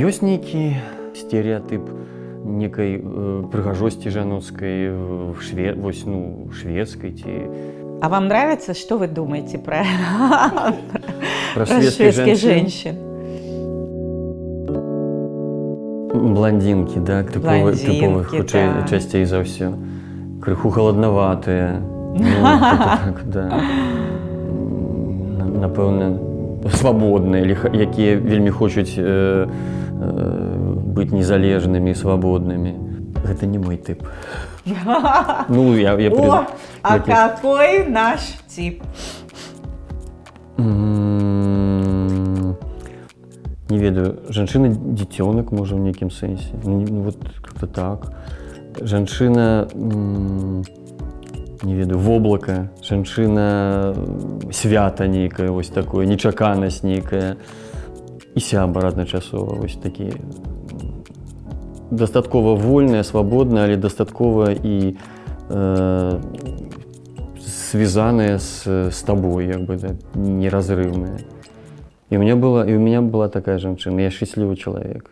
ёсць нейкі стэеатып некай прыгажосці жаноцкай вось, ну, шведскай ці... А вам нравится, что вы думаете про шведских женщин? Блондинки, да, типовых да. Часцей за ўсё. Крыху халаднаватыя. Ну, так, да. Напэўна, свабодныя, якія вельмі хочуць быць незалежнымі і свабоднымі. Гэта не мой тип. Ну, О, а какой наш тип? Не ведаю, жанчына-дзіцёнак, можа, ў нейкім сэнсе. Ну, вот как-то так. Жанчына, не ведаю, воблака, жанчына свята нейкая, вось такое, нечаканасць нейкая. І сябар адначасова, вось такі. Дастаткова вольная, свабодная, але дастаткова і связанная с табой, як бы, да, неразрывная. И у меня была такая женщина, я счастливый человек.